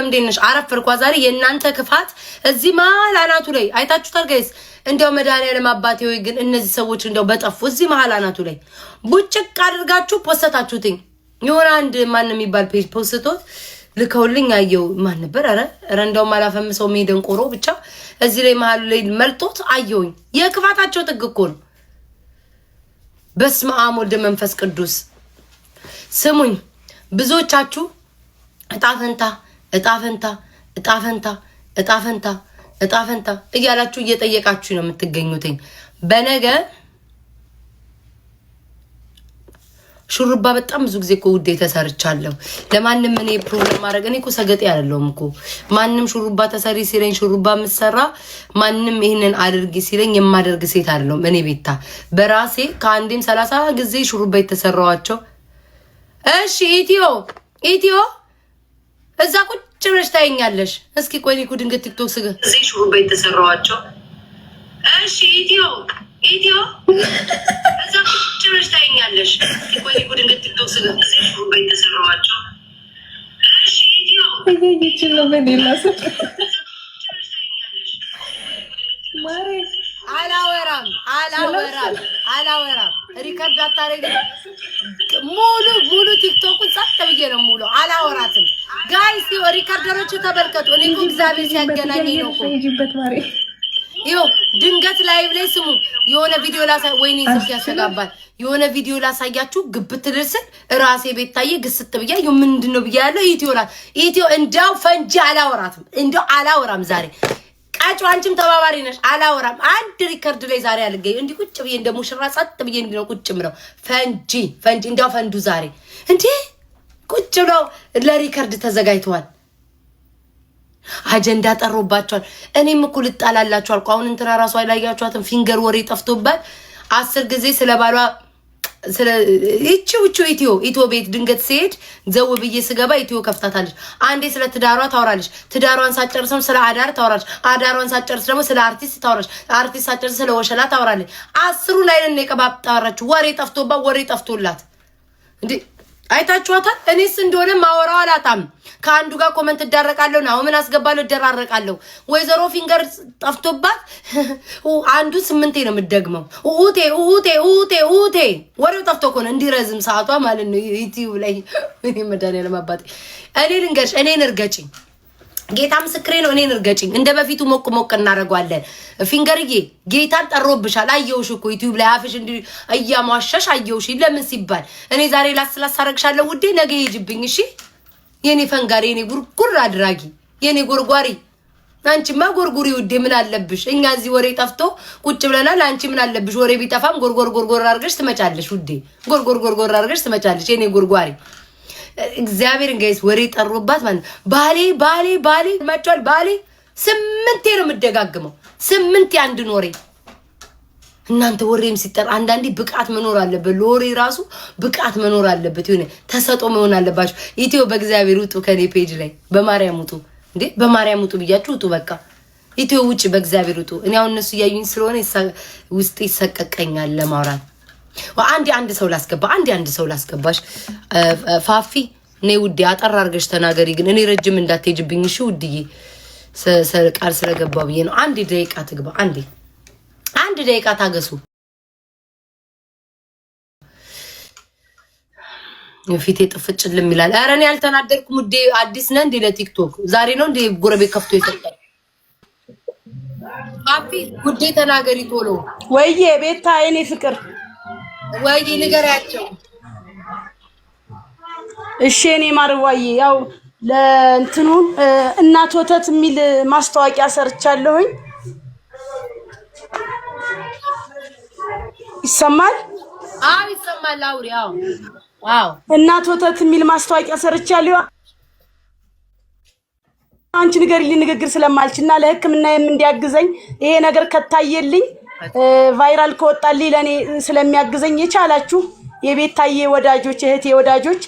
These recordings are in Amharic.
እንደነሽ አረፈርኳ ዛሬ የእናንተ ክፋት እዚህ መሀል አናቱ ላይ አይታችሁታል ጋይስ። እንደው መድኃኒዓለም አባቴ ወይ ግን እነዚህ ሰዎች እንደው በጠፉ እዚህ መሀል አናቱ ላይ ቡጭቅ አድርጋችሁ ፖስተታችሁትኝ የሆነ አንድ ማን የሚባል ፔጅ ፖስቶት ልከውልኝ አየው። ማን ነበር? ኧረ እንደውም አላፈምሰው ሜደንቆሮ ብቻ እዚህ ላይ መሀል ላይ መልጦት አየውኝ። የክፋታቸው ጥግ እኮ ነው። በስመ አብ ወልድ መንፈስ ቅዱስ። ስሙኝ ብዙዎቻችሁ እጣፈንታ እያላችሁ እየጠየቃችሁ ነው የምትገኙትኝ። በነገ ሹሩባ በጣም ብዙ ጊዜ እኮ ውዴ ተሰርቻለሁ። ለማንም እኔ ፕሮግራም ማድረግ እኔ እኮ ሰገጤ አይደለሁም እኮ ማንም ሹሩባ ተሰሪ ሲለኝ ሹሩባ ምሰራ ማንም ይሄንን አድርጊ ሲለኝ የማደርግ ሴት አይደለሁም። እኔ ቤታ በራሴ ከአንዴም 30 ጊዜ ሹሩባ የተሰራዋቸው። እሺ ኢትዮ እዛ ቁጭ ብለሽ ታይኛለሽ። እስኪ ቆይ እኮ ድንገት ቲክቶክ ስገ እዚህ ሹሩባ የተሰራዋቸው። እሺ ኢትዮ እዛ ቁጭ ብለሽ ታይኛለሽ። እስኪ ቆይ እኮ ድንገት ቲክቶክ ስገ እዚህ ሹሩባ የተሰራዋቸው። እሺ ኢትዮ እዚህ ነው በሌላስ ማሬ አላወራም ሪከርድ አታረግ። ሙሉ ቲክቶኩን ጸጥ ብዬ ነው ሙሉ አላወራትም። ጋይስ ሪከርደሮቹ ተበልከቱ። እኔ እኮ እግዚአብሔር ሲያገናኝ ነው እኮ ይኸው ድንገት ላይቭ ላይ ስሙ የሆነ ቪዲዮ ላሳይ። ወይኔ ስልክ ያስተጋባል። የሆነ ቪዲዮ ላሳያችሁ ግብት ልርስል ራሴ ቤት ታየ ግስት ብያ ምንድነው ብያለሁ። ኢትዮ እንዳው ፈንጂ አላወራም ዛሬ ቃጭ አንቺም ተባባሪ ነሽ። አላወራም አንድ ሪከርድ ላይ ዛሬ አልገኝ እንዲ ቁጭ ብዬ እንደ ሙሽራ ጸጥ ብዬ እንዲ ነው ቁጭ ምለው። ፈንጂ እንዳው ፈንዱ ዛሬ እንዴ ቁጭ ብለው ለሪከርድ ተዘጋጅተዋል። አጀንዳ ጠሮባቸዋል። እኔም እኮ ልጣላላችሁ አልኩ። አሁን እንትና ራሷ አይላያችኋትም ፊንገር ወሬ ጠፍቶባት 10 ጊዜ ስለባሏ ስለ ኢትዮ ቤት ድንገት ሲሄድ ዘው ብዬ ስገባ ኢትዮ ከፍታታለች። አንዴ ስለ ትዳሯ ታወራለች። ትዳሯን ሳጨርሰም ስለ አዳር ታወራለች። አዳሯን ሳጨርስ ደግሞ ስለ አርቲስት ታወራለች። አርቲስት ሳጨርስ ስለ ወሸላ ታወራለች። 10 ላይ ነው የቀባጣራች። ወሬ ጠፍቶላት እንዴ አይታችኋታል። እኔስ እንደሆነ ማወራው አላጣም። ከአንዱ ጋር ኮመንት እዳረቃለሁ ነው ምን አስገባለሁ እደራረቃለሁ። ወይዘሮ ፊንገር ጠፍቶባት አንዱ 8 ነው የምትደግመው። ኡቴ ወሬው ጠፍቶ እኮ ነው እንዲረዝም ሰዓቷ ማለት ነው ዩቲዩብ ላይ። እኔ መድኃኒዓለም አባቴ እኔ ልንገርሽ እኔን እርገጭኝ ጌታ ምስክሬ ነው። እኔን እርገጭኝ እንደ በፊቱ ሞቅ እናደርገዋለን። ፊንገርዬ ጌታን ጠሮብሻል። አየውሽ እኮ ዩቲዩብ ላይ አፍሽ እንዲ እያሟሸሽ አየውሽ። ለምን ሲባል እኔ ዛሬ ላስላሳረግሻለሁ ውዴ ነገ ይጅብኝ። እሺ የኔ ፈንጋሪ የኔ ጉርጉር አድራጊ የኔ ጎርጓሪ አንቺማ ጎርጉሪ ውዴ ምን አለብሽ? እኛ እዚህ ወሬ ጠፍቶ ቁጭ ብለናል። አንቺ ምን አለብሽ? ወሬ ቢጠፋም ጎርጎር አድርገሽ ትመጫለሽ ውዴ። ጎርጎር አድርገሽ ትመጫለሽ የኔ ጎርጓሪ። እግዚአብሔርን ጋይስ ወሬ ጠሩባት ማለት ባሌ መጥቷል። ባሌ 8 ነው የምደጋግመው 8 ያንድ ኖሬ። እናንተ ወሬም ሲጠር አንዳንዴ ብቃት መኖር አለበት። ለወሬ ራሱ ብቃት መኖር አለበት። ይሁን ተሰጦ መሆን አለባችሁ። ኢትዮ በእግዚአብሔር ውጡ ከኔ ፔጅ ላይ በማርያም ውጡ እንዴ በማርያም ውጡ ብያችሁ ውጡ። በቃ ኢትዮ ውጪ በእግዚአብሔር ውጡ። እኔ አሁን እነሱ ያዩኝ ስለሆነ ውስጤ ይሰቀቀኛል ለማውራት። አንድ ሰው ላስገባሽ ፋፊ ነይ ውዴ አጠር አድርገሽ ተናገሪ። ግን እኔ ረጅም እንዳትሄጅብኝ እሺ ውድዬ። ቃል ስለገባው ብዬ ነው። 1 ደቂቃ ትግባ። 1 ደቂቃ ታገሱ። ፊቴ ጥፍጭልም ይላል። ኧረ እኔ አልተናደርኩም ውዴ። አዲስ ነህ እንዴ ለቲክቶክ? ዛሬ ነው እንዴ ጎረቤት ከፍቶ ይሰጣል? ፋፊ ውዴ ተናገሪ ቶሎ። ወይዬ ቤታ የኔ ፍቅር ወይ ንገሪያቸው። እሺ እኔ ማርዋዬ ያው ለእንትኑ እናት ወተት የሚል ማስታወቂያ ሰርቻለሁኝ። ይሰማል? አዎ ይሰማል። አውሪ። አዎ እናት ወተት የሚል ማስታወቂያ ሰርቻለሁ። አንቺ ንግግር ስለማልችልና ለሕክምና እንዲያግዘኝ ይሄ ነገር ከታየልኝ ቫይራል ከወጣልኝ ለኔ ስለሚያግዘኝ የቻላችሁ የቤታዬ ወዳጆች እህቴ ወዳጆች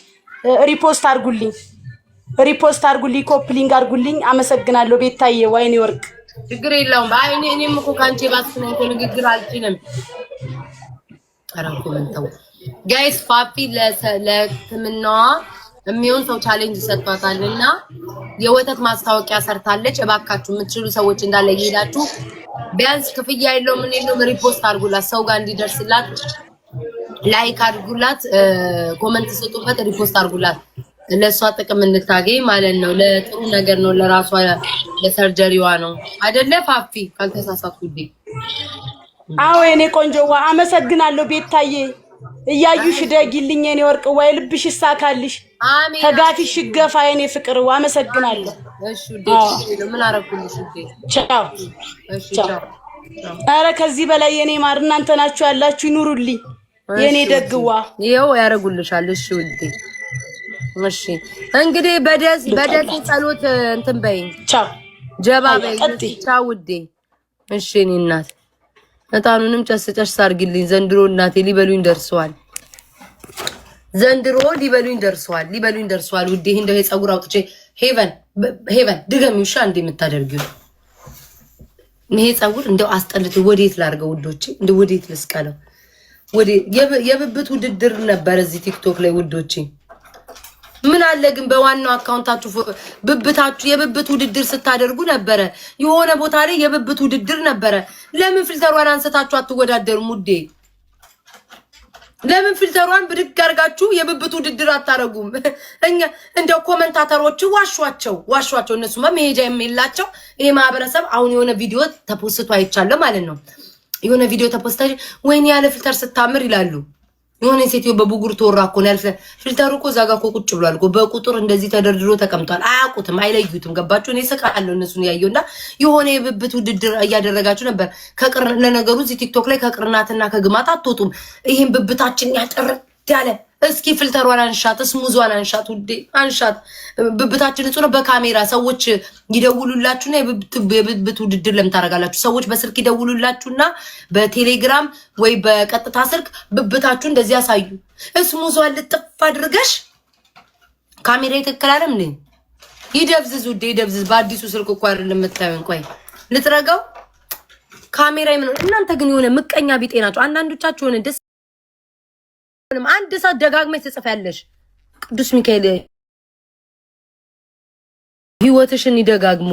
ሪፖስት አድርጉልኝ፣ ኮፕሊንግ አድርጉልኝ። አመሰግናለሁ ቤታዬ ወይኔ ወርቅ። ችግር የለውም። አይ እኔም እኮ ካንቺ ባስነኝ ንግግር አልችልም። አራንኮ መንተው ጋይስ ፋፊ ለሕክምናዋ የሚሆን ሰው ቻሌንጅ ሰጥቷታልና የወተት ማስታወቂያ ሰርታለች። እባካችሁ የምትችሉ ሰዎች እንዳለ ይሄዳችሁ ቢያንስ ክፍያ የለውም ምን የለውም ሪፖስት አድርጉላት፣ ሰው ጋር እንዲደርስላት ላይክ አድርጉላት፣ ኮሜንት ስጡበት፣ ሪፖስት አድርጉላት። ለሷ ጥቅም እንድታገኝ ማለት ነው። ለጥሩ ነገር ነው፣ ለራሷ ለሰርጀሪዋ ነው አይደለ ፋፊ? ካልተሳሳትኩ እንዴ? አዎ የኔ ቆንጆዋ አመሰግናለሁ ቤታዬ። እያዩሽ ደጊልኝ የኔ ወርቅ፣ ወይ ልብሽ ይሳካልሽ። አሜን። ተጋፊሽ ይገፋ የኔ ፍቅር። አመሰግናለሁ። እሺ ውዴ፣ ምን አረኩልሽ ውዴ? ቻው። እሺ ቻው። ኧረ ከዚህ በላይ የኔ ማር እናንተ ናችሁ ያላችሁ፣ ይኑሩልኝ የኔ ደግዋ። ይኸው ያረጉልሻል። እሺ ውዴ። እሺ እንግዲህ በደስ ጸሎት እንትን በይኝ። ቻው ጀባ በይ። ቻው ውዴ። እሺ እኔ እናት እጣኑንም ጨስ አድርጊልኝ። ዘንድሮ እናቴ ሊበሉኝ ደርሰዋል። ሊበሉኝ ደርሰዋል ውዴ። እንደው የፀጉር አውጥቼ ሄቨን ድገሚው ሻ እንደ የምታደርጊው ይሄ ፀጉር እንደው አስጠልቶ ወዴት ላርገው ውዶቼ? እንደው ወዴት ልስቀለው? የብብት ውድድር ነበር እዚህ ቲክቶክ ላይ ውዶቼ። ምን አለ ግን በዋናው አካውንታችሁ ብብታችሁ የብብት ውድድር ስታደርጉ ነበረ። የሆነ ቦታ ላይ የብብት ውድድር ነበረ። ለምን ፊልተሯን አንስታችሁ አትወዳደሩም ውዴ? ለምን ፊልተሯን ብድግ አድርጋችሁ የብብት ውድድር አታረጉም? እኛ እንደው ኮመንታተሮቹ ዋሿቸው። እነሱማ መሄጃ የሚላቸው ይሄ ማህበረሰብ። አሁን የሆነ ቪዲዮ ተፖስቶ አይቻለሁ ማለት ነው። የሆነ ቪዲዮ ተፖስታጅ ወይኔ ያለ ፊልተር ስታምር ይላሉ። የሆነ ሴትዮ በቡጉር ተወራ እኮ ነው ያልፈ ፊልተሩ እኮ እዛ ጋር እኮ ቁጭ ብሏል እኮ በቁጥር እንደዚህ ተደርድሮ ተቀምጧል። አያውቁትም፣ አይለዩትም። ገባችሁ? እኔ ስቃለሁ እነሱን ያየውና የሆነ የብብት ውድድር እያደረጋችሁ ነበር። ለነገሩ እዚህ ቲክቶክ ላይ ከቅርናትና ከግማት አትወጡም። ይሄን ብብታችን ያጠር ያለ እስኪ ፊልተሯን አንሻት፣ ስሙዟን አንሻት ውዴ፣ አንሻት። ብብታችን ንጹህ ነው። በካሜራ ሰዎች ይደውሉላችሁና የብብት ውድድር ለምን ታደርጋላችሁ? ሰዎች በስልክ ይደውሉላችሁና በቴሌግራም ወይ በቀጥታ ስልክ ብብታችሁ እንደዚህ ያሳዩ። ስሙዟን ልጥፍ አድርገሽ ካሜራ ይተከላለም እንዴ? ይደብዝዝ ውዴ፣ ይደብዝዝ። በአዲሱ ስልክ እኮ አይደለም የምታዩን። ቆይ ልጥረጋው ካሜራ ምን። እናንተ ግን የሆነ ምቀኛ ቢጤ ናችሁ አንዳንዶቻችሁ። የሆነ ደስ አንድ ሰዓት ደጋግመሽ ትጽፊያለሽ። ቅዱስ ሚካኤል ህይወትሽን ይደጋግሞ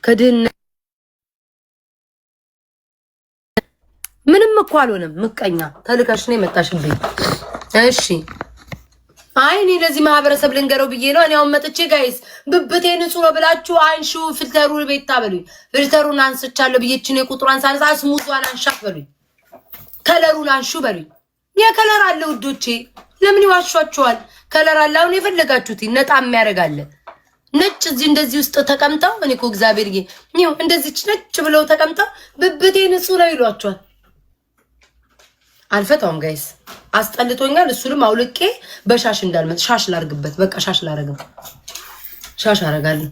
ከድህነት ምንም እኮ አልሆነም። ምቀኛ ተልከሽ ነው የመጣሽብኝ። እሺ አይ እኔ ለዚህ ማህበረሰብ ልንገረው ብዬ ነው። እኔ አሁን መጥቼ ጋይስ ብብቴ ንጹህ ነው ብላችሁ አንሹ ፊልተሩን ቤት ታበሉኝ። ፊልተሩን አንስቻለሁ ብዬችን የቁጥሯን ሳልሳ ስሙዟን አንሻት በሉኝ። ከለሩን አንሹ በሉኝ። የከለር አለ ውዶቼ፣ ለምን ይዋሿቸዋል? ከለር አለ። አሁን የፈለጋችሁት ነጣ የሚያደርጋለ ነጭ እዚህ እንደዚህ ውስጥ ተቀምጠው እኔ እኮ እግዚአብሔር ይሄው እንደዚህ ነጭ ብለው ተቀምጠው ብብቴ ንጹህ ነው ይሏቸዋል። አልፈታውም ጋይስ፣ አስጠልቶኛል። እሱንም አውልቄ በሻሽ እንዳልመጥ ሻሽ ላርግበት። በቃ ሻሽ ላረግም፣ ሻሽ አረጋለሁ።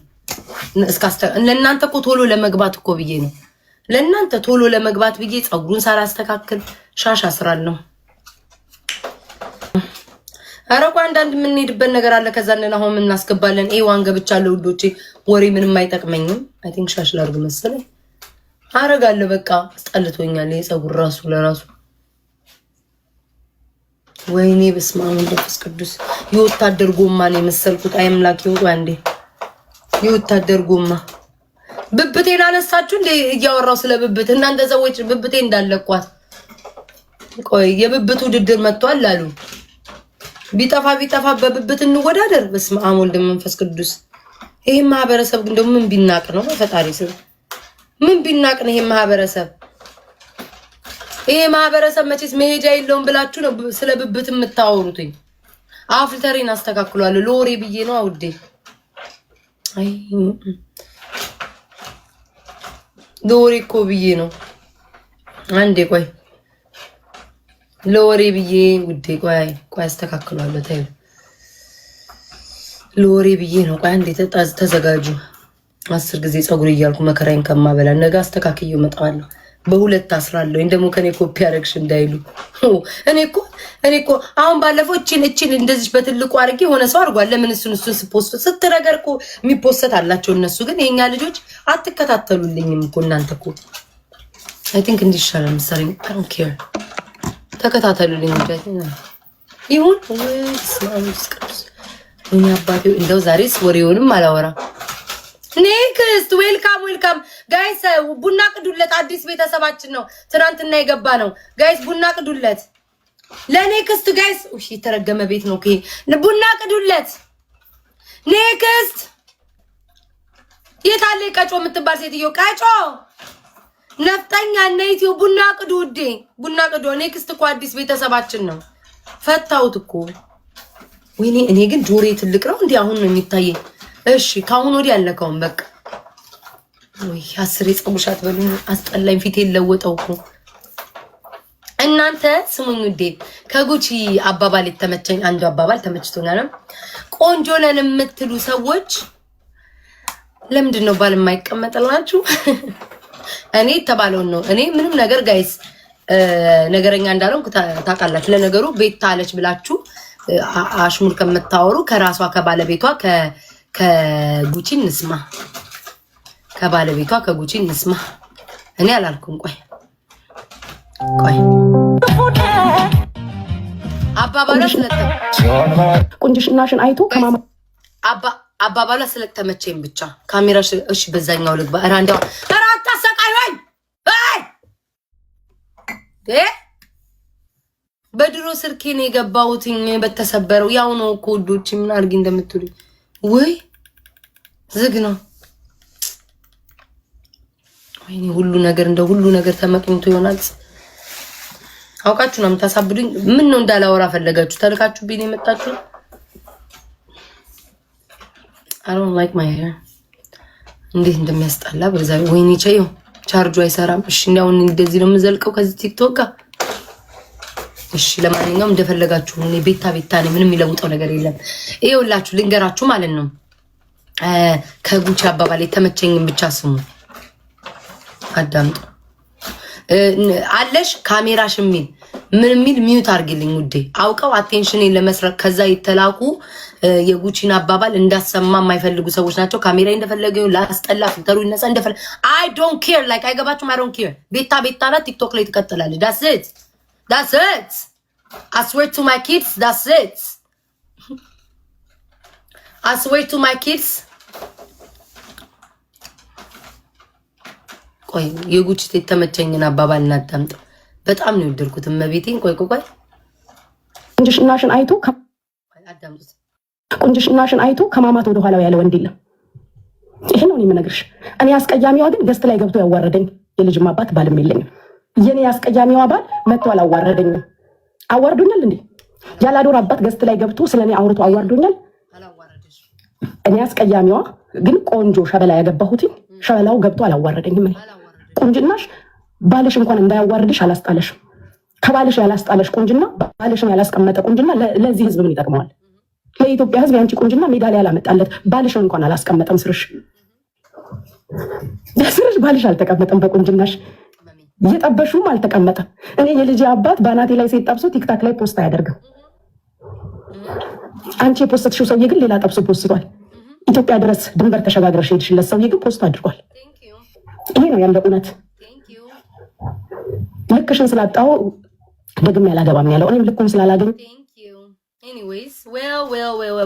ለእናንተ እኮ ቶሎ ለመግባት እኮ ብዬ ነው። ለእናንተ ቶሎ ለመግባት ብዬ ፀጉሩን ሳላስተካክል ሻሽ አስራለሁ። አረቁ አንዳንድ የምንሄድበት ነገር አለ። ከዛ እንደና አሁን እናስገባለን። ኤዋን ገብቻለሁ ውዶቼ። ወሬ ምንም አይጠቅመኝም። አይ ቲንክ ሻሽ ላርግ መሰለኝ። አረጋለሁ በቃ አስጠልቶኛል። የፀጉር ራሱ ለራሱ ወይኔ በስመ አብ ወመንፈስ ቅዱስ። የወታደር ጎማ ነው የመሰልኩት። አይ አምላክ ይወጣ እንዴ! የወታደር ጎማ ብብቴን አነሳችሁ እንዴ? እያወራው ስለ ብብት እናንተ ሰዎች ብብቴ እንዳለቋት። ቆይ የብብት ውድድር መጥቷል አሉ። ቢጠፋ በብብት እንወዳደር። በስመ አብ ወልድ መንፈስ ቅዱስ። ይሄ ማህበረሰብ ግን ደግሞ ምን ቢናቅ ነው? ፈጣሪ ስም ምን ቢናቅ ነው ይሄ ማህበረሰብ? ይሄ ማህበረሰብ መቼስ መሄጃ የለውም ብላችሁ ነው ስለ ብብት የምታወሩትኝ። አፍልተሬን አስተካክሏለሁ ለወሬ ብዬ ነው አውዴ። አይ ለወሬ እኮ ብዬ ነው። አንዴ ቆይ ለወሬ ብዬ ውዴ፣ ቆይ አስተካክሏለሁ። ታዩ ለወሬ ብዬ ነው። ቆይ አንዴ ተዘጋጁ። 10 ጊዜ ፀጉር እያልኩ መከራዬን ከማበላ ነገ አስተካክዬው እመጣለሁ። በሁለት አስራለሁ። እንደሞ ከኔ ኮፒ አረግሽ እንዳይሉ። እኔ እኮ አሁን ባለፈው እቺን እንደዚህ በትልቁ አድርጌ የሆነ ሰው አድርጓል። ለምን እሱን ስፖስት ስትነገር እኮ የሚፖስት አላቸው እነሱ። ግን የኛ ልጆች አትከታተሉልኝም እኮ እናንተ እኮ። አይ ቲንክ እንዲሻለ መሰለኝ። አይ ዶንት ኬር ተከታተሉልኝ። ይሁን ወይስ ማንስ ቅዱስ እኔ አባቴ እንደው ዛሬስ ወሬውንም አላወራ። ኔክስት ዌልካም ጋይስ። ቡና ቅዱለት። አዲስ ቤተሰባችን ነው ትናንትና የገባ ነው ጋይስ። ቡና ቅዱለት ለኔክስት ጋይስ። እሺ የተረገመ ቤት ነው። ቡና ቅዱለት ኔክስት። የታለ ቀጮ የምትባል ሴትዮ? ቀጮ ነፍጠኛ እና ኢትዮ ቡና ቅዱ ውዴ፣ ቡና ቅዱ። ኔክስት እኮ አዲስ ቤተሰባችን ነው። ፈታውት እኮ ወይኔ። እኔ ግን ጆሬ ትልቅ ነው እንዴ? አሁን ነው የሚታየኝ። እሺ ካሁን ወዲህ አልነካውም በቃ። ወይ አስሬ ጸጉሻት በሉኝ። አስጠላኝ። ፊቴ ለወጠው እኮ። እናንተ ስሙኝ ውዴ፣ ከጉቺ አባባል የተመቸኝ አንዱ አባባል ተመችቶኛል። ቆንጆ ነን የምትሉ ሰዎች ለምንድን ነው ባል የማይቀመጥላችሁ? እኔ የተባለውን ነው። እኔ ምንም ነገር ጋይስ ነገረኛ እንዳለው ታውቃላችሁ። ለነገሩ ቤት አለች ብላችሁ አሽሙር ከምታወሩ ከራሷ ከባለቤቷ ከጉቺ እንስማ። ከባለቤቷ ከጉቺ እንስማ። እኔ አላልኩም። ቆይ አባባሏ ቁንጅናሽን አይቶ ከማማ አባባሏ ስለተመቸኝ ብቻ ካሜራሽ። እሺ በዛኛው ልግባ። ራንዳው አራታ ሰቃይኝ በድሮ ስልኬ ነው የገባሁትኝ በተሰበረው። ያው ነው እኮ ውዶች፣ ምን አድርጊ እንደምትሉኝ። ወይ ዝግ ነው። ወይኔ ሁሉ ነገር ተመቅኝቶ ይሆናል። አውቃችሁ ነው የምታሳብዱኝ። ምን ነው እንዳላወራ ፈለጋችሁ? ተልካችሁብኝ የመጣችሁ። I don't like my hair። እንዴት እንደሚያስጠላ በዛ። ወይኔ ቻዩ ቻርጁ አይሰራም። እሺ እንዳውን እንደዚህ ነው የምዘልቀው ከዚህ ቲክቶክ ጋር። እሺ ለማንኛውም እንደፈለጋችሁ። እኔ ቤታ ነኝ። ምንም የሚለውጠው ነገር የለም። ይኸውላችሁ ልንገራችሁ ማለት ነው። ከጉቺ አባባል የተመቸኝን ብቻ ስሙ፣ አዳምጡ። አለሽ ካሜራሽ የሚል ምን የሚል ሚዩት አርግልኝ ውዴ። አውቀው አቴንሽኔን ለመስረቅ ከዛ የተላኩ የጉቺን አባባል እንዳሰማ የማይፈልጉ ሰዎች ናቸው። ካሜራ እንደፈለገው ላስጠላ ፍልተሩ ይነሳ እንደፈለ I don't care like አይገባችሁም። I don't care። ቤታ ናት ቲክቶክ ላይ ትቀጥላለች። That's it I swear to my kids that's it I swear to my kids። ቆይ የጉቺ የተመቸኝን አባባል እናዳምጥ። በጣም ነው የወደድኩት መቤቴን። ቆይ ቁንጅናሽን አይቶ አዳምጡት። ቁንጅናሽን አይቶ ከማማት ወደ ኋላው ያለ ወንድ የለም። ይሄ ነው የምነግርሽ። እኔ አስቀያሚዋ ግን ገስት ላይ ገብቶ ያዋረደኝ የልጅም አባት ባልም የለኝም። የኔ አስቀያሚዋ ባል መጥቶ አላዋረደኝም። አዋርዶኛል እንዴ? ያላዶር አባት ገስት ላይ ገብቶ ስለኔ አውርቶ አዋርዶኛል? እኔ አስቀያሚዋ ግን ቆንጆ ሸበላ ያገባሁት ሸበላው ገብቶ አላዋረደኝም። እኔ ቁንጅናሽ ባልሽ እንኳን እንዳያዋርድሽ አላስጣለሽም። ከባልሽ ያላስጣለሽ ቁንጅና ባልሽን ያላስቀመጠ ቁንጅና ለዚህ ህዝብ ምን ይጠቅመዋል? ለኢትዮጵያ ህዝብ ያንቺ ቁንጅና ሜዳሊያ ያላመጣለት ባልሽን እንኳን አላስቀመጠም። ስርሽ ባልሽ አልተቀመጠም። በቁንጅናሽ እየጠበሹም አልተቀመጠም። እኔ የልጅ አባት ባናቴ ላይ ሴት ጠብሶ ቲክታክ ላይ ፖስት አያደርግም። አንቺ የፖስትሽው ሰውዬ ግን ሌላ ጠብሶ ፖስቷል። ኢትዮጵያ ድረስ ድንበር ተሸጋግረሽ ሄድሽለት ሰውዬ ግን ፖስት አድርጓል። ይሄ ነው ያለው እውነት። ልክሽን ስላጣው ደግሜ ያላገባም ያለው እኔም ልኩን ስላላገኝ ኤኒዌይስ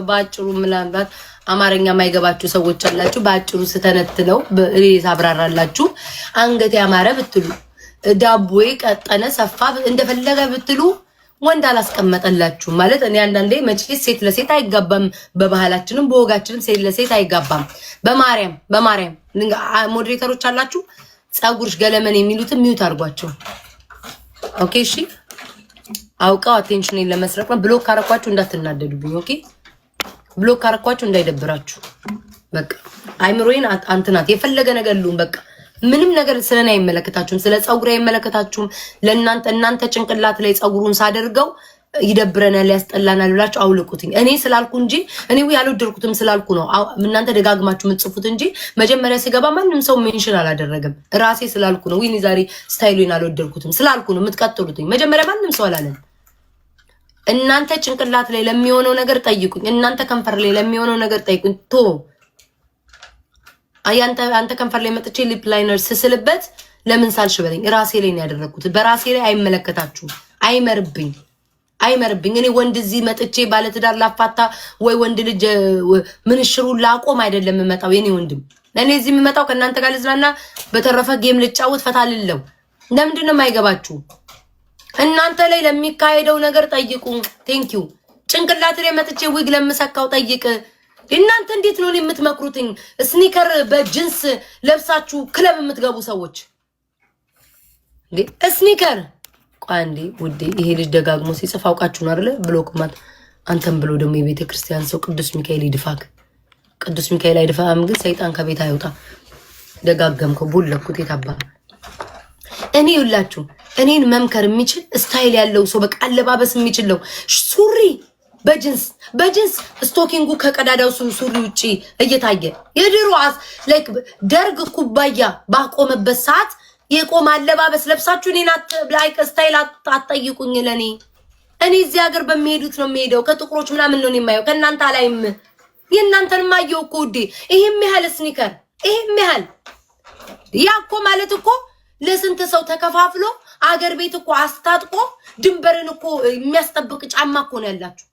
ባጭሩ ምናልባት አማርኛ የማይገባችሁ ሰዎች አላችሁ። ባጭሩ ስተነትነው ሬስ አብራራላችሁ። አንገት ያማረ ብትሉ ዳቦዬ ቀጠነ ሰፋ እንደፈለገ ብትሉ ወንድ አላስቀመጠላችሁ ማለት። እኔ አንዳንዴ መቼስ ሴት ለሴት አይጋባም፣ በባህላችንም በወጋችንም ሴት ለሴት አይጋባም። በማርያም ሞዴሬተሮች አላችሁ ጸጉርሽ ገለመን የሚሉትን ሚዩት አድርጓቸው። ኦኬ እሺ። አውቀው አቴንሽኔን ለመስረቅ ነው። ብሎክ ካረኳችሁ እንዳትናደዱብኝ። ኦኬ ብሎክ ካረኳችሁ እንዳይደብራችሁ። በቃ አይምሮዬን አንትናት የፈለገ ነገር ልሁን በቃ ምንም ነገር ስለኔ አይመለከታችሁም። ስለ ጸጉር አይመለከታችሁም። እናንተ ጭንቅላት ላይ ጸጉሩን ሳደርገው ይደብረናል ያስጠላናል ብላችሁ አውልቁትኝ። እኔ ስላልኩ እንጂ እኔ ያልወደድኩትም ስላልኩ ነው እናንተ ደጋግማችሁ የምትጽፉት እንጂ መጀመሪያ ሲገባ ማንም ሰው ሜንሽን አላደረገም። ራሴ ስላልኩ ነው። ወይኔ ዛሬ ስታይሉን አልወደድኩትም ስላልኩ ነው የምትቀጥሉትኝ። መጀመሪያ ማንም ሰው አላለም። እናንተ ጭንቅላት ላይ ለሚሆነው ነገር ጠይቁኝ። እናንተ ከንፈር ላይ ለሚሆነው ነገር ጠይቁኝ። አንተ ከንፈር ላይ መጥቼ ሊፕ ላይነር ስስልበት ለምን ሳልሽ በለኝ። ራሴ ላይ ነው ያደረኩት። በራሴ ላይ አይመለከታችሁም። አይመርብኝ አይመርብኝ። እኔ ወንድ እዚህ መጥቼ ባለ ትዳር ላፋታ ወይ ወንድ ልጅ ምንሽሩን ላቆም አይደለም የምመጣው የኔ ወንድም። እኔ እዚህ የምመጣው ከእናንተ ጋር ልዝናና፣ በተረፈ ጌም ልጫወት ፈታልለው። ለምንድን ነው የማይገባችሁ? እናንተ ላይ ለሚካሄደው ነገር ጠይቁ። ቴንኪዩ። ጭንቅላት ላይ መጥቼ ዊግ ለምሰካው ጠይቅ። እናንተ እንዴት ነው የምትመክሩትኝ? ስኒከር በጅንስ ለብሳችሁ ክለብ የምትገቡ ሰዎች እንዴ! ስኒከር ቋንዲ ውዴ፣ ይሄ ልጅ ደጋግሞ ሲጽፍ አውቃችሁ ነው አይደለ? ብሎክ ማለት አንተም ብሎ ደግሞ የቤተ ክርስቲያን ሰው ቅዱስ ሚካኤል ይድፋክ። ቅዱስ ሚካኤል አይድፋም፣ ግን ሰይጣን ከቤት አይወጣ። ደጋገምከው ቦለኩት የታባ እኔ ይላችሁ እኔን መምከር የሚችል ስታይል ያለው ሰው በቃ አለባበስ የሚችል ነው። ሱሪ በጅንስ ስቶኪንጉ ከቀዳዳው ሱሪ ውጪ እየታየ የድሮ ላይክ ደርግ ኩባያ ባቆመበት ሰዓት የቆመ አለባበስ ለብሳችሁ እኔን ላይክ ስታይል አትጠይቁኝ። ለኔ እኔ እዚህ ሀገር በሚሄዱት ነው የሚሄደው። ከጥቁሮች ምናምን ነው የማየው። ከእናንተ አላይም። የእናንተን ማየው እኮ ውዴ። ይሄም ያህል ስኒከር ይሄም ያህል ያኮ ማለት እኮ ለስንት ሰው ተከፋፍሎ አገር ቤት እኮ አስታጥቆ ድንበርን እኮ የሚያስጠብቅ ጫማ እኮ ነው ያላችሁ።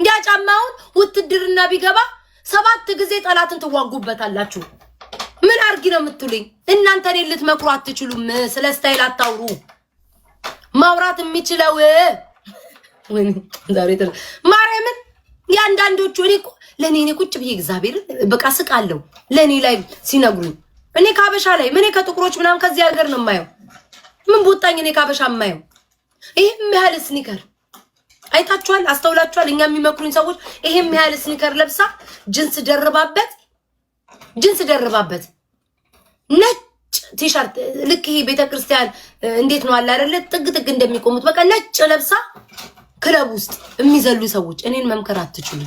ያ ጫማውን ውትድርና ቢገባ 7 ጊዜ ጠላትን ትዋጉበታላችሁ። ምን አርጊ ነው የምትሉኝ? እናንተ እኔን ልትመክሩ አትችሉም። ስለ ስታይል አታውሩ። ማውራት የሚችለው ወይ ዛሬ ማርያምን ያንዳንዶቹ ለኔ ቁጭ ብዬ እግዚአብሔር በቃ ስቃለሁ። ለኔ ላይ ሲነግሩኝ እኔ ካበሻ ላይ ምን ከጥቁሮች ምናምን ከዚህ ሀገር ነው የማየው። ምን ቦጣኝ እኔ ካበሻ የማየው። ይሄም ያህል ስኒከር አይታችኋል፣ አስተውላችኋል? እኛ የሚመክሩኝ ሰዎች ይሄም ያህል ስኒከር ለብሳ ጅንስ ደርባበት ነጭ ቲሸርት ልክ ይሄ ቤተክርስቲያን እንዴት ነው አለ አይደለ? ጥግ እንደሚቆሙት በቃ ነጭ ለብሳ ክለብ ውስጥ የሚዘሉ ሰዎች እኔን መምከር አትችሉ።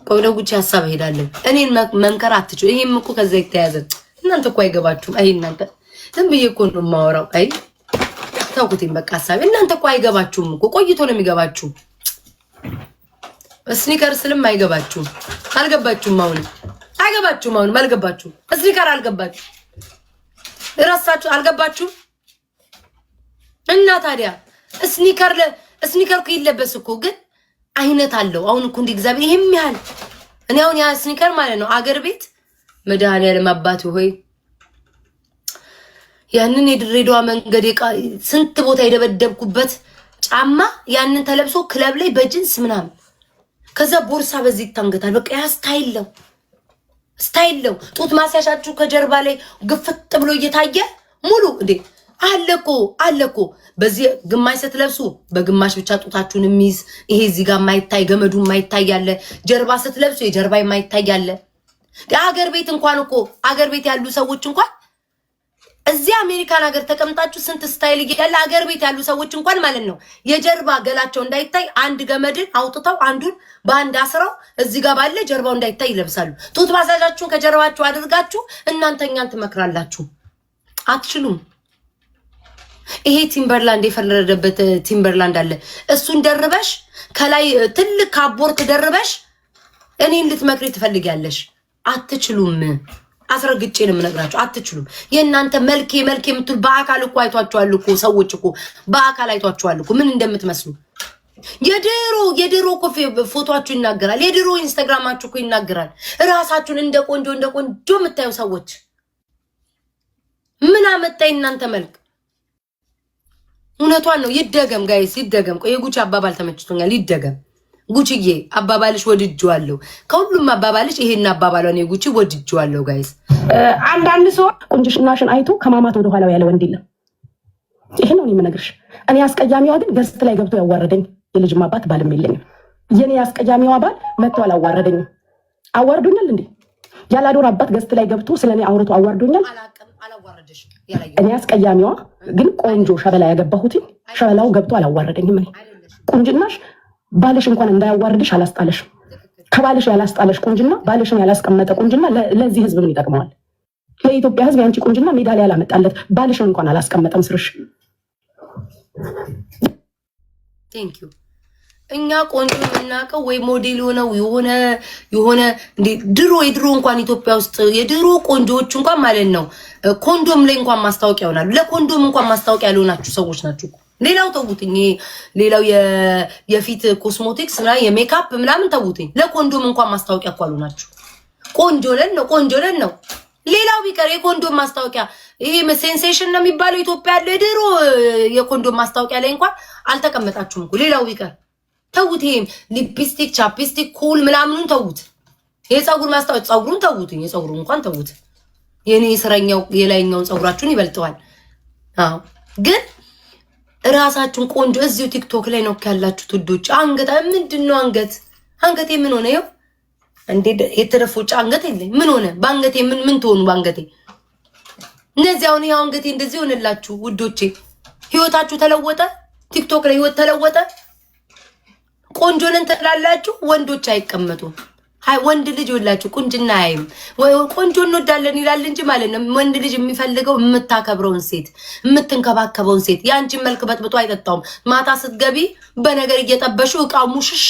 ወደ ጉቺ ሐሳብ ሄዳለሁ። እኔን መምከር አትችሉ። ይሄም እኮ ከዛ የተያዘ እናንተ እኮ አይገባችሁም። አይ እናንተ ዝም ብዬ እኮ ነው የማወራው። አይ ታውቁትኝ በቃ ሐሳብ እናንተ እኮ አይገባችሁም እኮ ቆይቶ ነው የሚገባችሁ። ስኒከር ስልም አይገባችሁም። አልገባችሁም። አሁንም አልገባችሁም። ስኒከር አልገባችሁ እራሳችሁ አልገባችሁም። እና ታዲያ ስኒከር እኮ ይለበስ እኮ ግን አይነት አለው። አሁን እኮ እንደ እግዚአብሔር ይሄም ያህል እኔ አሁን ያ ስኒከር ማለት ነው አገር ቤት መድኃኒዓለም አባቱ ሆይ ያንን የድሬዳዋ መንገድ ስንት ቦታ የደበደብኩበት ጫማ ያንን ተለብሶ ክለብ ላይ በጅንስ ምናምን ከዛ ቦርሳ በዚህ ይታንገታል። በቃ ያ ስታይል ነው። ጡት ማስያሻችሁ ከጀርባ ላይ ግፍጥ ብሎ እየታየ ሙሉ እንዴ አለኮ በዚህ ግማሽ ስትለብሱ በግማሽ ብቻ ጡታችሁን የሚይዝ ይሄ እዚህ ጋር የማይታይ ገመዱ የማይታይ ያለ ጀርባ ስትለብሱ የጀርባ የማይታይ ያለ አገር ቤት እንኳን እኮ አገር ቤት ያሉ ሰዎች እንኳን እዚህ አሜሪካን ሀገር ተቀምጣችሁ ስንት ስታይል ያለ አገር ቤት ያሉ ሰዎች እንኳን ማለት ነው የጀርባ ገላቸው እንዳይታይ አንድ ገመድን አውጥተው አንዱን በአንድ አስረው እዚህ ጋር ባለ ጀርባው እንዳይታይ ይለብሳሉ። ጡት ማሳጃችሁን ከጀርባችሁ አድርጋችሁ እናንተኛን ትመክራላችሁ። አትችሉም። ይሄ ቲምበርላንድ የፈረደበት ቲምበርላንድ አለ። እሱን ደርበሽ ከላይ ትልቅ ካቦርት ደርበሽ እኔን ልትመክሪ ትፈልጊያለሽ። አትችሉም። አስረግጬ ነው የምነግራችሁ። አትችሉም። የእናንተ መልኬ የምትል በአካል እኮ አይቷችኋል እኮ ሰዎች እኮ በአካል አይቷችኋል እኮ ምን እንደምትመስሉ። የድሮ እኮ ፎቶአችሁ ይናገራል። የድሮ ኢንስታግራማችሁ እኮ ይናገራል። ራሳችሁን እንደ ቆንጆ የምታዩ ሰዎች ምን አመጣይ እናንተ መልክ። እውነቷን ነው። ይደገም ጋይስ ይደገም። የጉቺ አባባል ተመችቶኛል። ይደገም ጉቺዬ አባባልሽ ወድጄዋለሁ። ከሁሉም አባባልሽ ይሄን አባባሏን የጉቺ ወድጄዋለሁ ጋይስ። አንዳንድ ሰው ቁንጅናሽን አይቶ ከማማት ወደ ኋላው ያለ ወንድ የለም። ይሄ ነው የምነግርሽ። እኔ አስቀያሚዋ ግን ገስት ላይ ገብቶ ያዋረደኝ የልጅም አባት ባልም የለኝም። የኔ አስቀያሚዋ ባል መጥቶ አላዋረደኝም። አዋርዶኛል እንዴ? ያላዶር አባት ገስት ላይ ገብቶ ስለኔ አውርቶ አዋርዶኛል። እኔ አስቀያሚዋ ግን ቆንጆ ሸበላ ያገባሁት ሸበላው ገብቶ አላዋረደኝም። እኔ ቁንጅናሽ ባልሽ እንኳን እንዳያዋርድሽ አላስጣለሽም። ከባልሽ ያላስጣለሽ ቁንጅና ባልሽን ያላስቀመጠ ቁንጅና ለዚህ ህዝብ ምን ይጠቅመዋል? ለኢትዮጵያ ህዝብ ያንቺ ቁንጅና ሜዳሊያ ያላመጣለት ባልሽን እንኳን አላስቀመጠም ስርሽ። ቴንክ ዩ። እኛ ቆንጆ የምናውቀው ወይ ሞዴል ሆነው የሆነ እንዴ የድሮ እንኳን ኢትዮጵያ ውስጥ የድሮ ቆንጆዎች እንኳን ማለት ነው ኮንዶም ላይ እንኳን ማስታወቂያ ይሆናሉ። ለኮንዶም እንኳን ማስታወቂያ ያልሆናችሁ ሰዎች ናችሁ። ሌላው ተውትኝ። ሌላው የፊት ኮስሞቲክስ እና የሜካፕ ምናምን ተውትኝ። ለኮንዶም እንኳን ማስታወቂያ እኮ አሉናችሁ። ቆንጆ ነን ነው። ሌላው ቢቀር የኮንዶም ማስታወቂያ ይሄ ሴንሴሽን ነው የሚባለው ኢትዮጵያ ያለ ድሮ የኮንዶም ማስታወቂያ ላይ እንኳን አልተቀመጣችሁም እኮ። ሌላው ቢቀር ተውት። ይሄም ሊፕስቲክ፣ ቻፕስቲክ፣ ኩል ምናምኑን ተውት። የፀጉር ማስታወቂያ ፀጉሩን ተውትኝ። የፀጉሩን እንኳን ተውት። የኔ የስረኛው የላይኛውን ፀጉራችሁን ይበልጠዋል። አዎ ግን ራሳችሁን ቆንጆ እዚሁ ቲክቶክ ላይ ነው ያላችሁት ውዶች። አንገት ምንድነው? አንገቴ ምን ሆነ? ይኸው እንዴ የተደፎጭ አንገት የለኝ። ምን ሆነ? በአንገቴ ምን ትሆኑ? በአንገቴ እነዚህ አሁን ያው አንገቴ እንደዚህ ሆነላችሁ ውዶቼ። ህይወታችሁ ተለወጠ። ቲክቶክ ላይ ህይወት ተለወጠ። ቆንጆ ነን ትላላችሁ። ወንዶች አይቀመጡም። ወንድ ልጅ ወላችሁ ቁንጅና አይም ቆንጆ እንወዳለን ይላል እንጂ ማለት ነው። ወንድ ልጅ የሚፈልገው የምታከብረውን ሴት፣ የምትንከባከበውን ሴት። ያንቺን መልክ በጥብጦ አይጠጣውም። ማታ ስትገቢ በነገር እየጠበሹ እቃው ሙሽሽ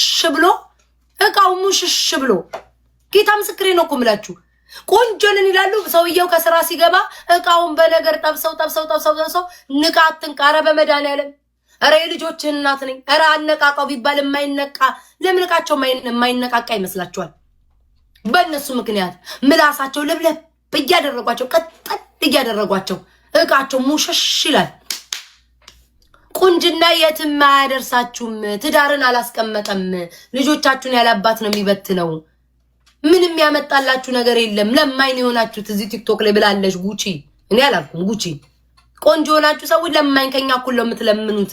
ብሎ ጌታ ምስክሬ ነው እኮ የምላችሁ። ቆንጆ ነን ይላሉ። ሰውየው ከስራ ሲገባ እቃውን በነገር ጠብሰው ንቃትን ቃረ በመድኃኒዓለም ኧረ የልጆችህን እናት ነኝ። ኧረ አነቃቃው ቢባል የማይነቃ ለምን እቃቸው የማይነቃቃ ይመስላችኋል? በእነሱ ምክንያት ምላሳቸው ለብለብ እያደረጓቸው ቀጠል እያደረጓቸው እቃቸው ሙሽሽ ይላል። ቁንጅና የትም አያደርሳችሁም። ትዳርን አላስቀመጠም። ልጆቻችሁን ያላባት ነው የሚበትነው። ምንም ያመጣላችሁ ነገር የለም። ለማኝ ነው የሆናችሁት። እዚህ ቲክቶክ ላይ ብላለሽ ጉቺ። እኔ አላልኩም ጉቺ። ቆንጆ ሆናችሁ ሰዎች ለማኝ ከኛ እኩል ነው የምትለምኑት።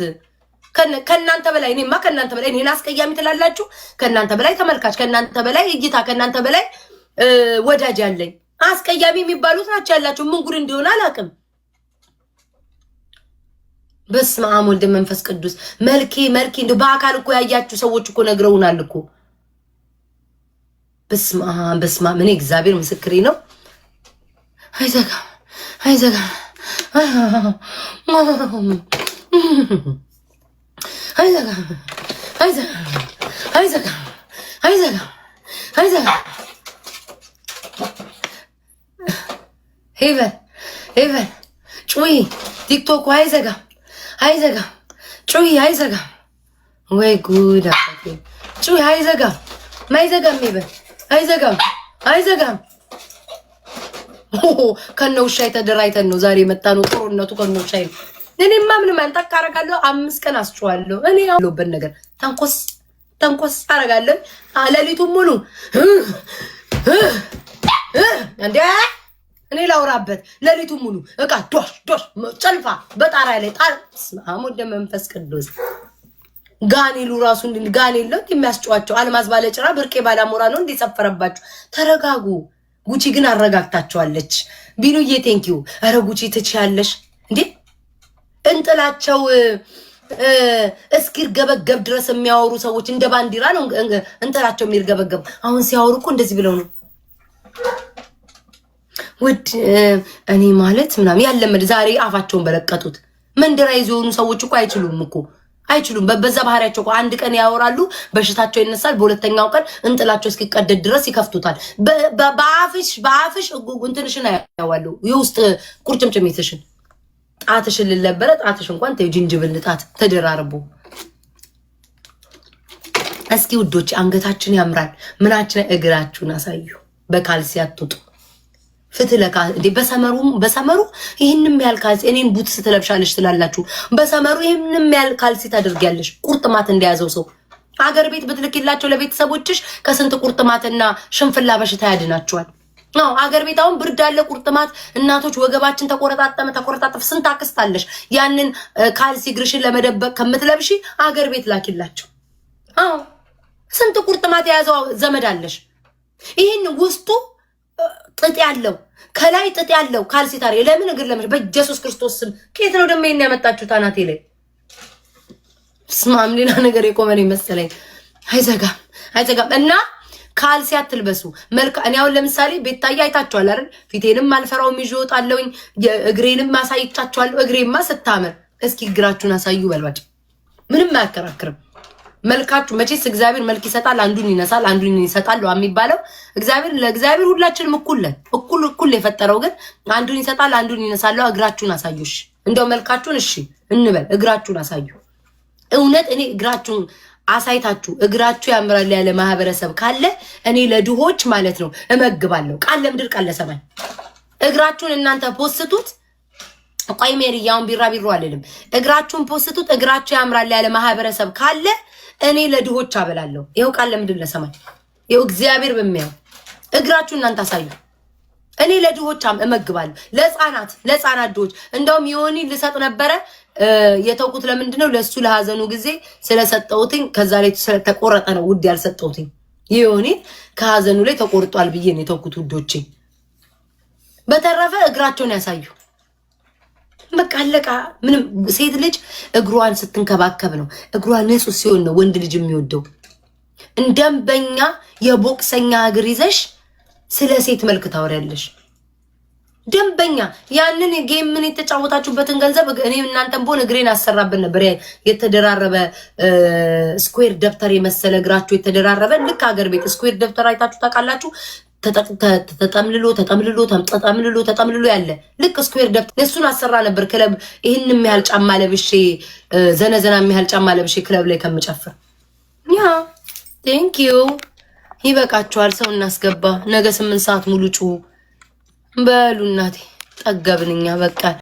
ከናንተ በላይ እኔማ ከናንተ በላይ እኔን አስቀያሚ ትላላችሁ። ከናንተ በላይ ተመልካች፣ ከናንተ በላይ እይታ፣ ከናንተ በላይ ወዳጅ ያለኝ አስቀያሚ የሚባሉት ናቸው ያላችሁ። ምን ጉድ እንደሆነ አላውቅም። በስመ አብ ወልድ መንፈስ ቅዱስ። መልኬ እንደው በአካል እኮ ያያችሁ ሰዎች እኮ ነግረውናል እኮ። በስመ አብ እኔ እግዚአብሔር ምስክሬ ነው። አይዘጋም ሄቨን ጩይ ቲክቶክ አይዘጋም ጩይ አይዘጋም። ወይ ጉድ አባቴ ጩይ አይዘጋም ሄቨን አይዘጋም። ከነውሻ የተደራይተን ነው ዛሬ የመጣ ነው። ጦርነቱ ከነውሻ ነው። እኔማ ምንም አንጠቅ አረጋለሁ። 5 ቀን አስጨዋለሁ። እኔ ያለሁበት ነገር ተንኮስ አረጋለሁ። ሌሊቱን ሙሉ እንዴ እኔ ላውራበት ሌሊቱን ሙሉ እቃ ዶሽ ጨልፋ በጣራ ላይ አሞደ መንፈስ ቅዱስ ጋኔሉ ራሱ ጋኔል ነው የሚያስጨዋቸው። አልማዝ ባለጭራ ብርቄ ባላሞራ ነው እንዲጸፈረባችሁ። ተረጋጉ። ጉቺ ግን አረጋግታቸዋለች። ቢኑዬ ቴንኪው። ኧረ ጉቺ ትችያለሽ እንዴ! እንጥላቸው እስኪርገበገብ ድረስ የሚያወሩ ሰዎች እንደ ባንዲራ ነው እንጥላቸው የሚርገበገብ። አሁን ሲያወሩ እኮ እንደዚህ ብለው ነው ውድ እኔ ማለት ምናምን ያለመድ ዛሬ አፋቸውን በለቀጡት። መንደራ የሆኑ ሰዎች እኮ አይችሉም። በዛ ባህሪያቸው እኮ አንድ ቀን ያወራሉ፣ በሽታቸው ይነሳል። በሁለተኛው ቀን እንጥላቸው እስኪቀደድ ድረስ ይከፍቱታል። በአፍሽ እንትንሽን ያዋሉ የውስጥ ቁርጭምጭሚትሽን ጣትሽን ልነበረ ጣትሽ እንኳን ጅንጅብል ጣት ተደራርቦ። እስኪ ውዶች አንገታችን ያምራል። ምናችን እግራችሁን አሳዩ። በካልሲ አትውጡ። ፍትለካ እንዴ በሰመሩ ይሄንም ያህል ካልሲ እኔን ቡትስ ትለብሻለሽ ትላላችሁ። በሰመሩ ይሄንም ያህል ካልሲ ታደርጊያለሽ። ቁርጥማት እንደያዘው ሰው አገር ቤት ብትልኪላቸው ለቤተሰቦችሽ ከስንት ቁርጥማትና ሽንፍላ በሽታ ያድናቸዋል። ነው አገር ቤት አሁን ብርድ አለ፣ ቁርጥማት፣ እናቶች ወገባችን ተቆረጣጠፍ ስንት አክስታለሽ። ያንን ካልሲ እግርሽን ለመደበቅ ከምትለብሺ አገር ቤት ላኪላቸው። አዎ ስንት ቁርጥማት የያዘው ዘመድ አለሽ። ይሄን ውስጡ ጥጥ ያለው ከላይ ጥጥ ያለው ካልሲ ታሪ ለምን እግር ለምን? በኢየሱስ ክርስቶስ ስም ከየት ነው ደግሞ ይሄን ያመጣችሁት? አናቴ ላይ ስማም ሌላ ነገር የቆመን ይመስለኝ። አይዘጋም እና ካልሲ አትልበሱ። መልካ እኔ አሁን ለምሳሌ ቤታዬ አይታችኋል አይደል? ፊቴንም አልፈራውም ይዤ እወጣለሁኝ። እግሬንም አሳይቻችኋለሁ። እግሬማ ስታምር እስኪ እግራችሁን አሳዩ በልባጭ። ምንም አያከራክርም። መልካችሁ መቼስ እግዚአብሔር መልክ ይሰጣል፣ አንዱን ይነሳል፣ አንዱን ይሰጣል የሚባለው ለእግዚአብሔር ሁላችንም እኩል የፈጠረው ግን አንዱን ይሰጣል፣ አንዱን ይነሳል። እግራችሁን አሳዩሽ እንደው መልካችሁን እሺ እንበል። እግራችሁን አሳዩ። እውነት እኔ እግራችሁን አሳይታችሁ እግራችሁ ያምራል ያለ ማህበረሰብ ካለ እኔ ለድሆች ማለት ነው እመግባለሁ። ቃል ለምድር ቃል ለሰማይ። እግራችሁን እናንተ ፖስቱት። ቆይ ሜሪ ያውን ቢራቢሮ አልልም። እግራችሁን ፖስቱት። እግራችሁ ያምራል ያለ ማህበረሰብ ካለ እኔ ለድሆች አበላለሁ። ይኸው ቃል ለምድር ለሰማይ። ይኸው እግዚአብሔር በሚያው እግራችሁን እናንተ አሳዩ። እኔ ለድሆች እመግባለሁ። ለህፃናት ድሆች እንደውም የሆኒ ልሰጥ ነበረ የተውኩት ለምንድነው? ለሱ ለሐዘኑ ጊዜ ስለሰጠውትኝ ከዛ ላይ ተቆረጠ ነው ውድ ያልሰጠውትኝ። የሆኒ ከሐዘኑ ላይ ተቆርጧል ብዬ ነው የተውኩት ውዶቼ። በተረፈ እግራቸውን ያሳዩ። በቃ አለቃ። ምንም ሴት ልጅ እግሯን ስትንከባከብ ነው እግሯን ንጹህ ሲሆን ነው ወንድ ልጅ የሚወደው። እንደምበኛ የቦክሰኛ እግር ይዘሽ ስለ ሴት መልክ ታወሪያለሽ። ደንበኛ ያንን ጌም ምን የተጫወታችሁበትን ገንዘብ እኔ እናንተም ቦን እግሬን አሰራብን ነበር። የተደራረበ ስኩዌር ደብተር የመሰለ እግራችሁ የተደራረበ ልክ ሀገር ቤት ስኩዌር ደብተር አይታችሁ ታውቃላችሁ? ተጠምልሎ ያለ ልክ ስኩዌር ደብተር እሱን አሰራ ነበር። ክለብ ይሄን የሚያህል ጫማ ለብሼ ዘነዘና የሚያህል ጫማ ለብሼ ክለብ ላይ ከምጨፍር ያ ቴንክ ዩ። ይበቃችኋል። ሰው እናስገባ። ነገ 8 ሰዓት ሙሉ ጩሁ በሉ እናቴ። ጠገብንኛ በቃ።